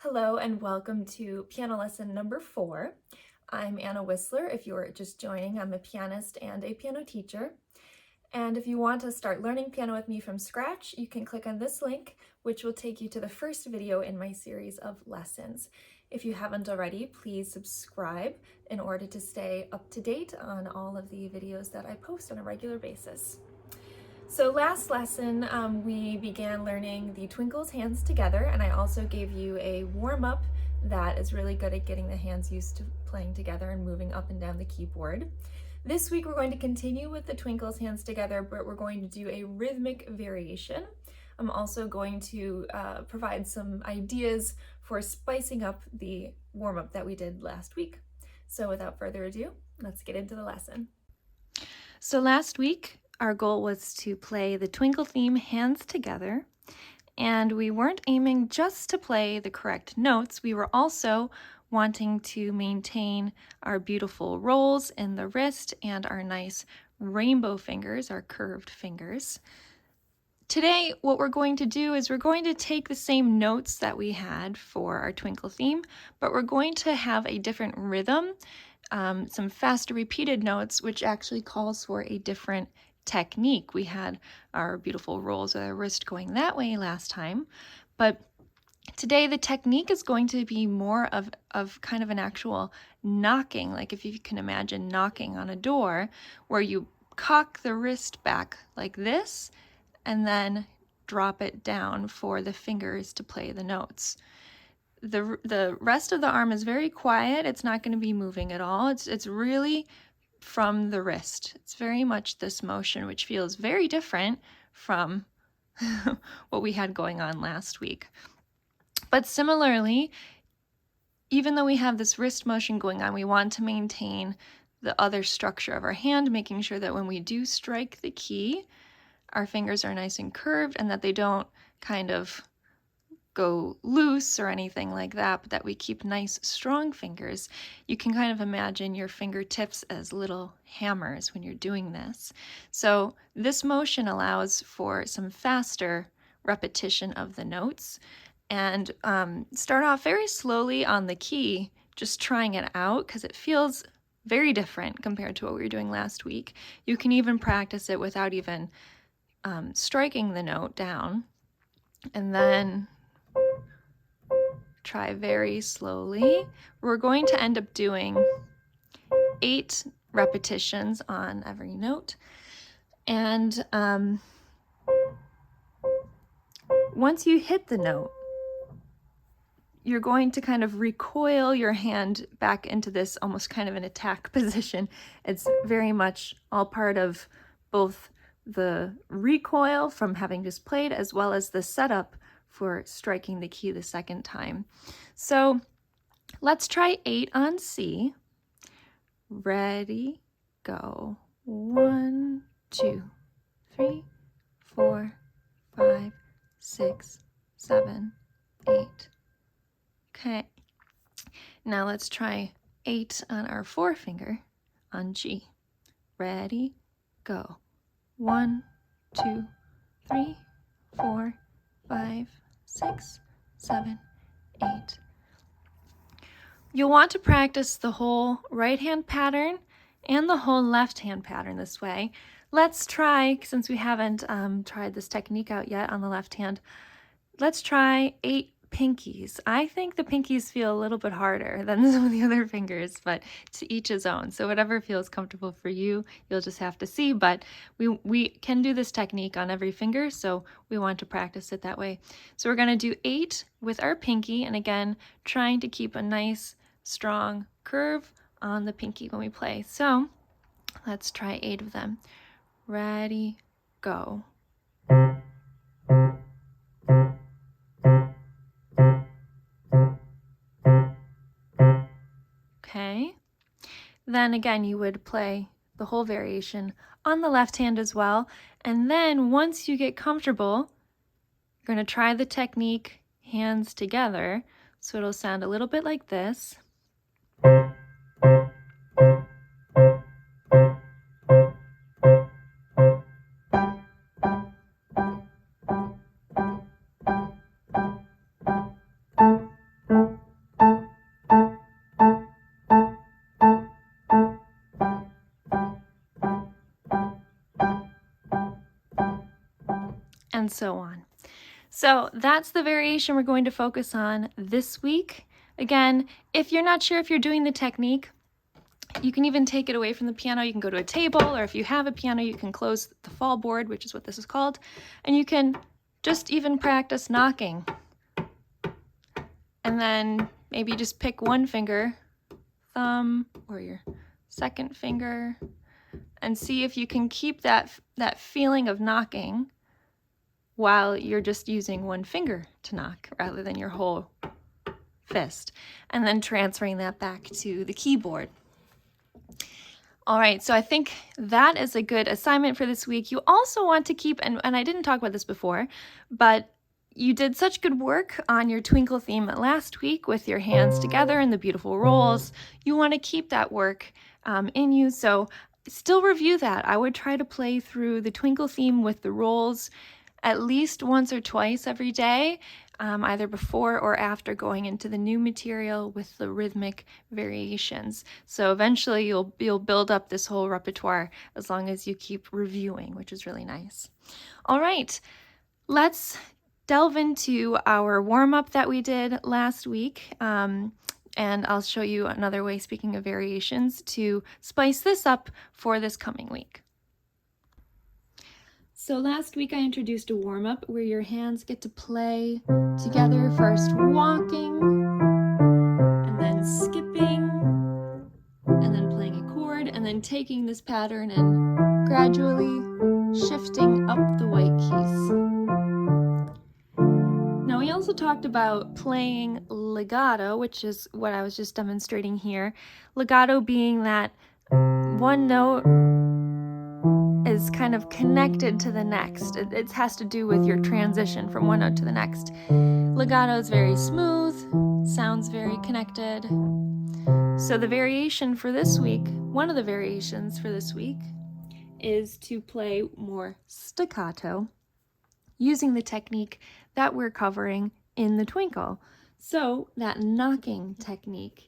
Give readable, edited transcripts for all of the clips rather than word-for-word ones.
Hello and welcome to piano lesson number 4. I'm Anna Whistler. If you're just joining, I'm a pianist and a piano teacher. And if you want to start learning piano with me from scratch, you can click on this link, which will take you to the first video in my series of lessons. If you haven't already, please subscribe in order to stay up to date on all of the videos that I post on a regular basis. So last lesson, we began learning the Twinkle's hands together, and I also gave you a warm-up that is really good at getting the hands used to playing together and moving up and down the keyboard. This week we're going to continue with the Twinkle's hands together, but we're going to do a rhythmic variation. I'm also going to provide some ideas for spicing up the warm-up that we did last week. So without further ado, let's get into the lesson. So last week, our goal was to play the Twinkle theme hands together, and we weren't aiming just to play the correct notes. We were also wanting to maintain our beautiful rolls in the wrist and our nice rainbow fingers, our curved fingers. Today, what we're going to do is we're going to take the same notes that we had for our Twinkle theme, but we're going to have a different rhythm, some faster repeated notes, which actually calls for a different technique. We had our beautiful rolls of the wrist going that way last time, but today the technique is going to be more of kind of an actual knocking, like if you can imagine knocking on a door, where you cock the wrist back like this and then drop it down for the fingers to play the notes. The rest of the arm is very quiet. It's not going to be moving at all. It's really from the wrist. It's very much this motion, which feels very different from what we had going on last week. But similarly, even though we have this wrist motion going on, we want to maintain the other structure of our hand, making sure that when we do strike the key, our fingers are nice and curved and that they don't kind of go loose or anything like that, but that we keep nice, strong fingers. You can kind of imagine your fingertips as little hammers when you're doing this. So this motion allows for some faster repetition of the notes, and start off very slowly on the key, just trying it out because it feels very different compared to what we were doing last week. You can even practice it without even striking the note down, and then try very slowly. We're going to end up doing 8 repetitions on every note, and once you hit the note, you're going to kind of recoil your hand back into this almost kind of an attack position. It's very much all part of both the recoil from having just played as well as the setup for striking the key the second time. So let's try 8 on C. Ready, go. 1, 2, 3, 4, 5, 6, 7, 8. Okay, now let's try 8 on our forefinger on G. Ready, go. 1, 2, 3, 4, 5, 6, 7, 8. You'll want to practice the whole right hand pattern and the whole left hand pattern this way. Let's try, since we haven't tried this technique out yet on the left hand, let's try 8 pinkies. I think the pinkies feel a little bit harder than some of the other fingers, but to each his own. So whatever feels comfortable for you, you'll just have to see. But we can do this technique on every finger, so we want to practice it that way. So we're going to do 8 with our pinky, and again, trying to keep a nice, strong curve on the pinky when we play. So let's try 8 of them. Ready, go. Okay, then again you would play the whole variation on the left hand as well, and then once you get comfortable, you're going to try the technique hands together, so it'll sound a little bit like this. and so on. So that's the variation we're going to focus on this week. Again, if you're not sure if you're doing the technique, you can even take it away from the piano. You can go to a table, or if you have a piano, you can close the fall board, which is what this is called, and you can just even practice knocking. And then maybe just pick one finger, thumb, or your second finger, and see if you can keep that feeling of knocking while you're just using one finger to knock rather than your whole fist, and then transferring that back to the keyboard. All right, so I think that is a good assignment for this week. You also want to keep, and I didn't talk about this before, but you did such good work on your Twinkle theme last week with your hands together and the beautiful rolls. You want to keep that work in you, so still review that. I would try to play through the Twinkle theme with the rolls at least once or twice every day, either before or after going into the new material with the rhythmic variations. So eventually you'll build up this whole repertoire as long as you keep reviewing, which is really nice. All right, let's delve into our warm-up that we did last week. And I'll show you another way, speaking of variations, to spice this up for this coming week. So last week I introduced a warm-up where your hands get to play together, first walking, and then skipping, and then playing a chord, and then taking this pattern and gradually shifting up the white keys. Now we also talked about playing legato, which is what I was just demonstrating here. Legato being that one note is kind of connected to the next. It has to do with your transition from one note to the next. Legato is very smooth, sounds very connected. So the variation for this week, one of the variations for this week, is to play more staccato using the technique that we're covering in the Twinkle. So that knocking technique.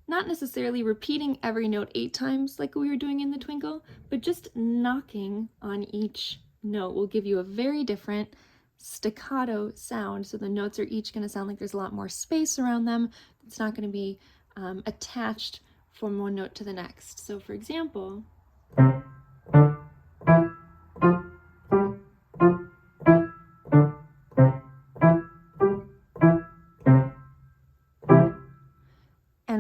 Not necessarily repeating every note 8 times like we were doing in the Twinkle, but just knocking on each note will give you a very different staccato sound. So the notes are each going to sound like there's a lot more space around them. It's not going to be attached from one note to the next. So for example,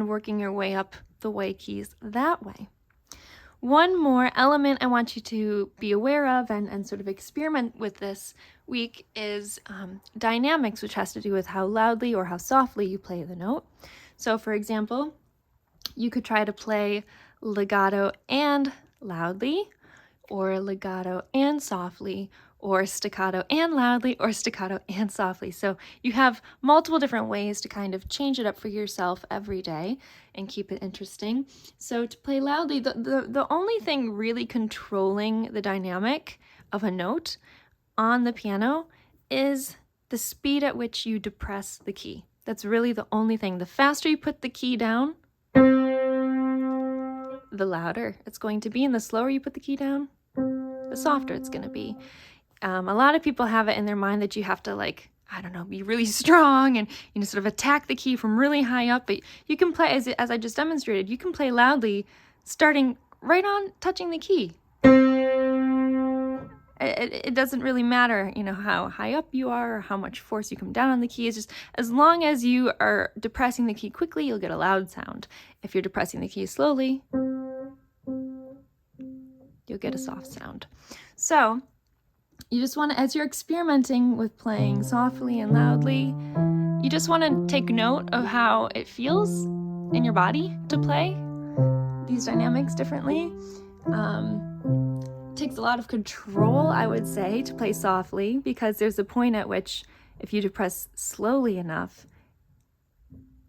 working your way up the white keys that way. One more element I want you to be aware of and sort of experiment with this week is dynamics, which has to do with how loudly or how softly you play the note. So for example, you could try to play legato and loudly, or legato and softly, or staccato and loudly, or staccato and softly. So you have multiple different ways to kind of change it up for yourself every day and keep it interesting. So to play loudly, the only thing really controlling the dynamic of a note on the piano is the speed at which you depress the key. That's really the only thing. The faster you put the key down, the louder it's going to be, and the slower you put the key down, the softer it's going to be. A lot of people have it in their mind that you have to, like, I don't know, be really strong and, sort of attack the key from really high up. But you can play, as I just demonstrated, you can play loudly starting right on touching the key. It doesn't really matter, how high up you are or how much force you come down on the key. It's just as long as you are depressing the key quickly, you'll get a loud sound. If you're depressing the key slowly, you'll get a soft sound. So you just want to, as you're experimenting with playing softly and loudly, you just want to take note of how it feels in your body to play these dynamics differently. It takes a lot of control, I would say, to play softly, because there's a point at which if you depress slowly enough,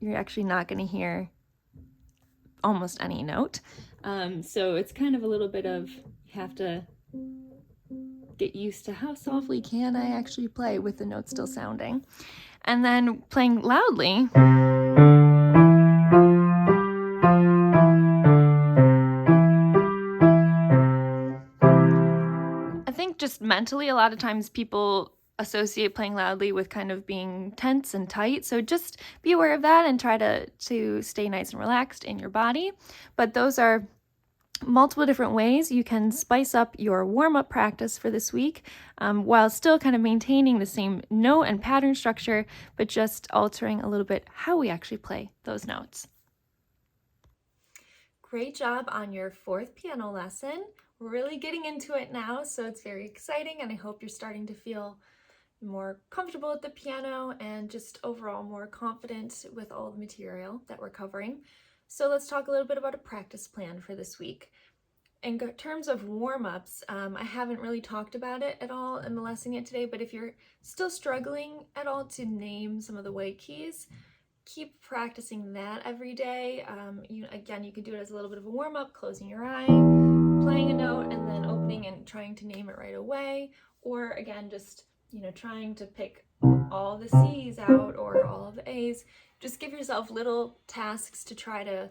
you're actually not going to hear almost any note. So it's kind of a little bit of, you have to get used to how softly can I actually play with the note still sounding. And then playing loudly, I think just mentally a lot of times people associate playing loudly with kind of being tense and tight. So just be aware of that and try to stay nice and relaxed in your body. But those are multiple different ways you can spice up your warm-up practice for this week while still kind of maintaining the same note and pattern structure, but just altering a little bit how we actually play those notes. Great job on your 4th piano lesson. We're really getting into it now, so it's very exciting, and I hope you're starting to feel more comfortable at the piano and just overall more confident with all the material that we're covering. So let's talk a little bit about a practice plan for this week. In terms of warm-ups, I haven't really talked about it at all in the lesson yet today, but if you're still struggling at all to name some of the white keys, keep practicing that every day. Again, you could do it as a little bit of a warm-up, closing your eye, playing a note, and then opening and trying to name it right away. Or again, just trying to pick all the C's out or all of the A's. Just give yourself little tasks to try to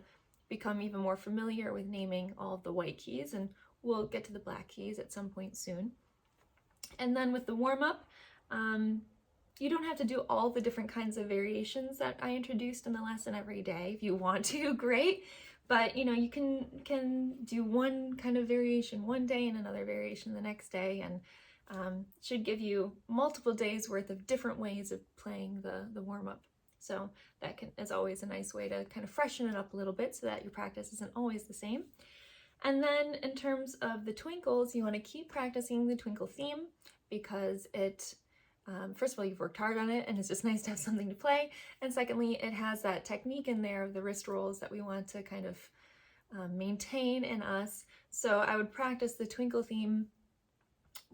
become even more familiar with naming all of the white keys, and we'll get to the black keys at some point soon. And then with the warm-up, you don't have to do all the different kinds of variations that I introduced in the lesson every day. If you want to, great. But you can do one kind of variation one day and another variation the next day, and should give you multiple days worth of different ways of playing the warm-up. So that is always a nice way to kind of freshen it up a little bit so that your practice isn't always the same. And then in terms of the twinkles, you want to keep practicing the twinkle theme because it, first of all, you've worked hard on it and it's just nice to have something to play. And secondly, it has that technique in there of the wrist rolls that we want to kind of maintain in us. So I would practice the twinkle theme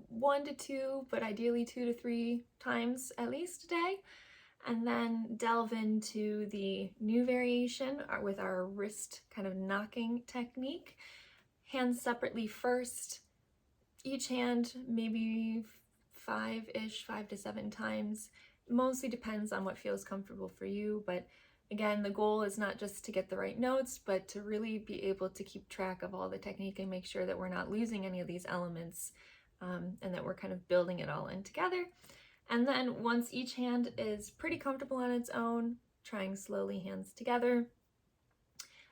1 to 2, but ideally 2 to 3 times at least a day. And then delve into the new variation with our wrist kind of knocking technique. Hands separately first, each hand maybe 5 to 7 times. Mostly depends on what feels comfortable for you, but again, the goal is not just to get the right notes, but to really be able to keep track of all the technique and make sure that we're not losing any of these elements and that we're kind of building it all in together. And then once each hand is pretty comfortable on its own, trying slowly hands together,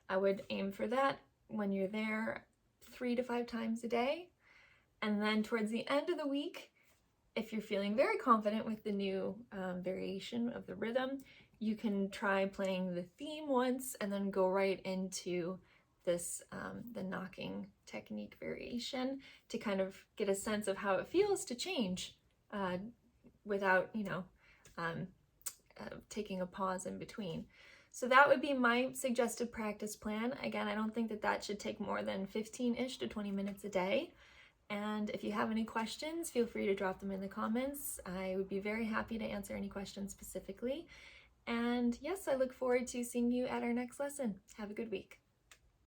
I would aim for that when you're there 3 to 5 times a day. And then towards the end of the week, if you're feeling very confident with the new variation of the rhythm, you can try playing the theme once and then go right into this the knocking technique variation to kind of get a sense of how it feels to change without taking a pause in between. So that would be my suggested practice plan. Again, I don't think that should take more than 15-ish to 20 minutes a day. And if you have any questions, feel free to drop them in the comments. I would be very happy to answer any questions specifically. And yes, I look forward to seeing you at our next lesson. Have a good week.